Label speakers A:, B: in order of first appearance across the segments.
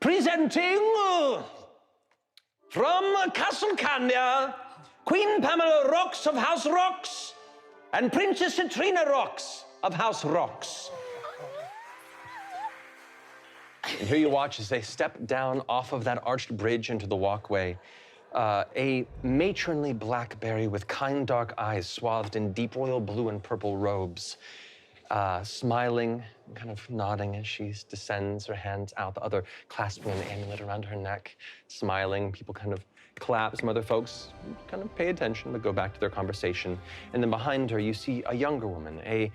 A: Presenting from Castle Candia, Queen Pamela Rocks of House Rocks and Princess Citrina Rocks of House Rocks. And here you watch as they step down off of that arched bridge into the walkway. A matronly blackberry with kind dark eyes swathed in deep royal blue and purple robes, smiling, kind of nodding as she descends, her hands out, the other clasping an amulet around her neck, smiling. People kind of clap. Some other folks kind of pay attention but go back to their conversation. And then behind her, you see a younger woman, a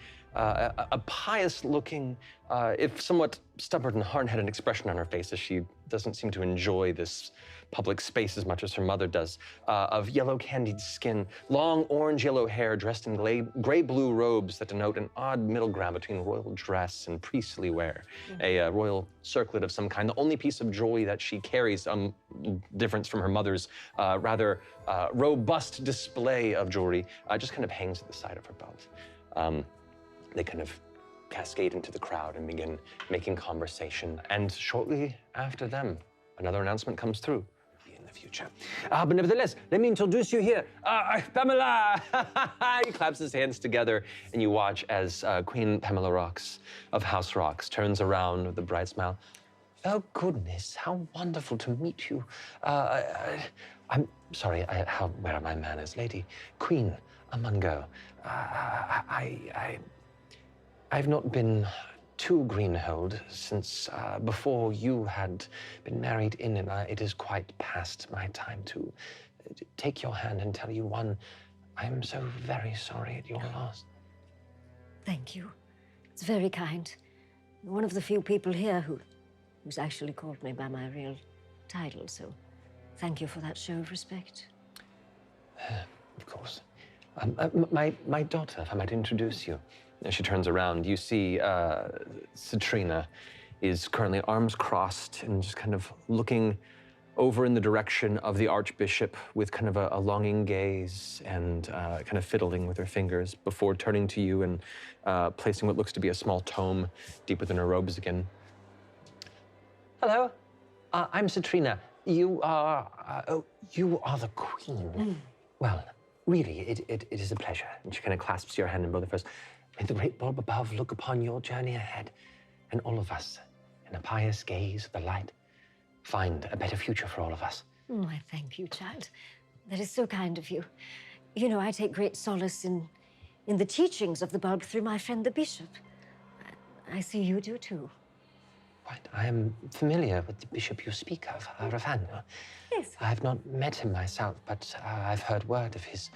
A: pious-looking, if somewhat stubborn and hard-headed expression on her face as she doesn't seem to enjoy this public space as much as her mother does, of yellow candied skin, long orange-yellow hair dressed in gray-blue robes that denote an odd middle ground between royal dress and priestly wear, a royal circlet of some kind. The only piece of jewelry that she carries, difference from her mother's rather robust display of jewelry, just kind of hangs at the side of her belt. They kind of cascade into the crowd and begin making conversation. And shortly after them, another announcement comes through. In the future. But nevertheless, let me introduce you here. Pamela! He claps his hands together, and you watch as Queen Pamela Rocks of House Rocks turns around with a bright smile. Oh, goodness, how wonderful to meet you. I'm sorry, where are my manners? Lady, Queen Amungo. I've not been too greenhold since before you had been married in, and it is quite past my time to take your hand and tell you one, I'm so very sorry at your loss.
B: Thank you. It's very kind. One of the few people here who's actually called me by my real title, so thank you for that show of respect.
A: Of course. My daughter, if I might introduce you. As she turns around, you see Citrina is currently arms crossed and just kind of looking over in the direction of the Archbishop with kind of a longing gaze and kind of fiddling with her fingers before turning to you and placing what looks to be a small tome deep within her robes again. Hello, I'm Citrina. You are the Queen. Well, really, it is a pleasure. And she kind of clasps your hand in both of hers. May the great bulb above look upon your journey ahead, and all of us, in a pious gaze of the light, find a better future for all of us.
B: Oh, I thank you, child. That is so kind of you. You know, I take great solace in the teachings of the bulb through my friend the bishop. I see you do too.
A: Right, I am familiar with the bishop you speak of, Ravana.
B: Yes.
A: I have not met him myself, but I've heard word of his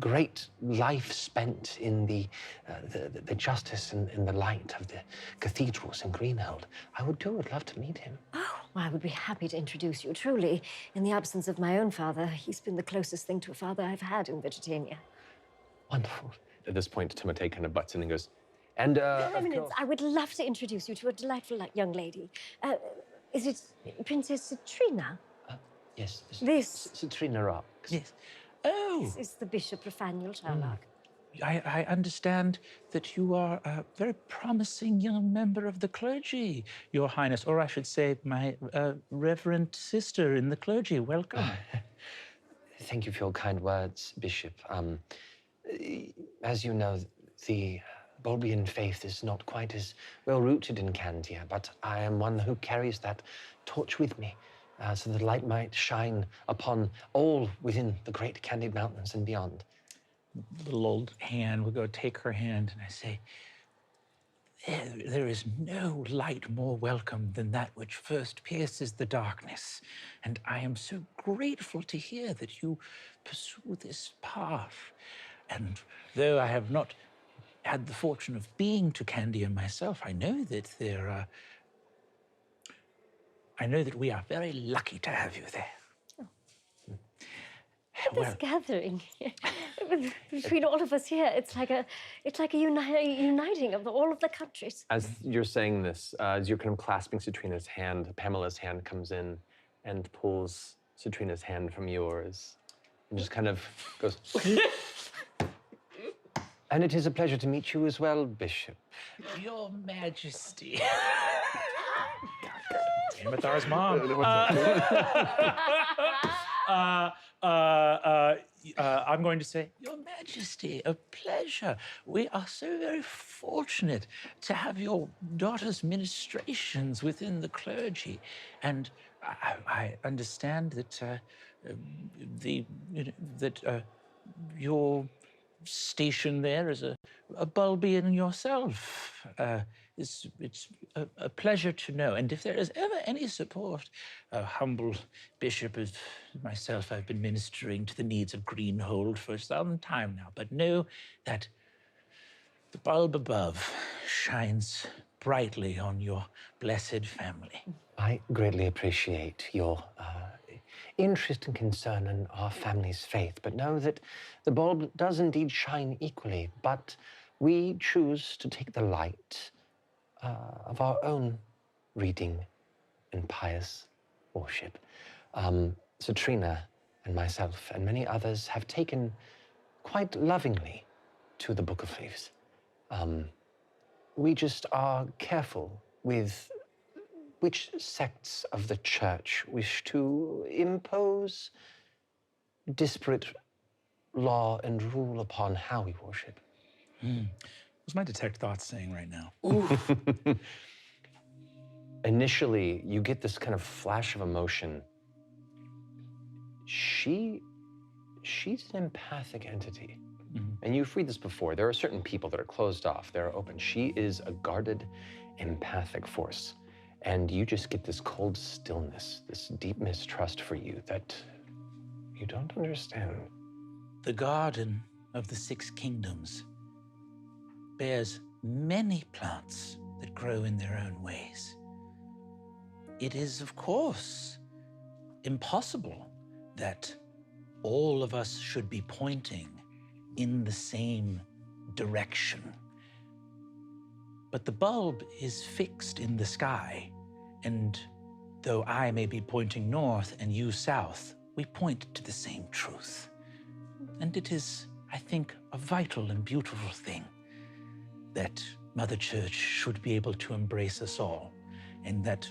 A: great life spent in the justice and in the light of the cathedrals in Greenhold. I would love to meet him.
B: Oh, well, I would be happy to introduce you. Truly, in the absence of my own father, he's been the closest thing to a father I've had in Vegetania.
A: Wonderful. At this point, Timotei kind of butts in and goes, and
B: Your Eminence, I would love to introduce you to a delightful young lady. Is it Princess Citrina?
A: Yes.
B: This.
A: Citrina Rocks.
C: Yes. Oh.
B: This is the Bishop Nathaniel Sherlock.
C: I understand that you are a very promising young member of the clergy, Your Highness, or I should say, my reverend sister in the clergy. Welcome.
A: Thank you for your kind words, Bishop. As you know, the Bulbian faith is not quite as well rooted in Candia, but I am one who carries that torch with me. So the light might shine upon all within the great Candid Mountains and beyond.
C: Little old hand will go take her hand, and I say, there is no light more welcome than that which first pierces the darkness. And I am so grateful to hear that you pursue this path. And though I have not had the fortune of being to Candia myself, I know that we are very lucky to have you there.
B: Oh. This gathering between all of us here, it's like a uniting of all of the countries.
A: As you're saying this, as you're kind of clasping Citrina's hand, Pamela's hand comes in and pulls Citrina's hand from yours and just kind of goes. And it is a pleasure to meet you as well, Bishop.
C: Your Majesty. Amathar's mom. I'm going to say, Your Majesty, a pleasure. We are so very fortunate to have your daughter's ministrations within the clergy. And I understand that your station there as a Bulbian yourself. It's a pleasure to know. And if there is ever any support, a humble bishop as myself, I've been ministering to the needs of Greenhold for some time now. But know that the bulb above shines brightly on your blessed family.
A: I greatly appreciate your interest and concern in our family's faith, but know that the bulb does indeed shine equally, but we choose to take the light of our own reading and pious worship. Citrina and myself and many others have taken quite lovingly to the Book of Leaves. We just are careful with which sects of the church wish to impose disparate law and rule upon how we worship.
C: What's my detect thoughts saying right now?
A: Initially, you get this kind of flash of emotion. She's an empathic entity. And you've read this before. There are certain people that are closed off, they're open. She is a guarded, empathic force. And you just get this cold stillness, this deep mistrust for you that you don't understand.
C: The garden of the 6 kingdoms bears many plants that grow in their own ways. It is, of course, impossible that all of us should be pointing in the same direction. But the bulb is fixed in the sky, and though I may be pointing north and you south, we point to the same truth. And it is, I think, a vital and beautiful thing that Mother Church should be able to embrace us all, and that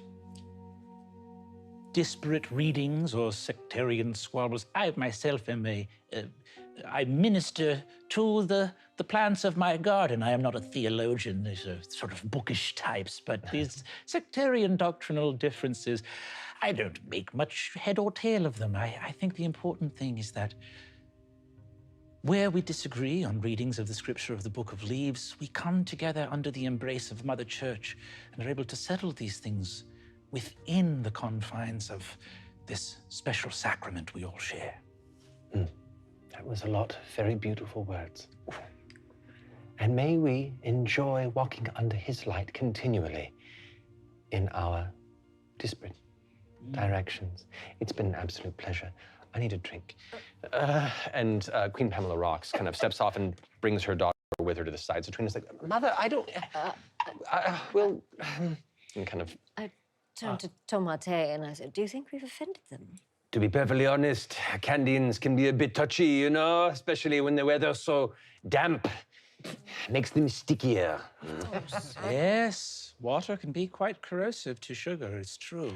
C: disparate readings or sectarian squabbles, I myself am I minister to the plants of my garden. I am not a theologian, these are sort of bookish types, but these sectarian doctrinal differences, I don't make much head or tail of them. I think the important thing is that where we disagree on readings of the scripture of the Book of Leaves, we come together under the embrace of Mother Church and are able to settle these things within the confines of this special sacrament we all share.
A: That was a lot of very beautiful words. And may we enjoy walking under his light continually in our disparate directions. It's been an absolute pleasure. I need a drink. And Queen Pamela rocks, kind of steps off and brings her daughter with her to the side. So Trina's like, Mother, I don't, and kind of.
B: I turned to Tomate and I said, do you think we've offended them?
A: To be perfectly honest, Candians can be a bit touchy, you know, especially when the weather's so damp. Makes them stickier.
C: Yes, water can be quite corrosive to sugar, it's true.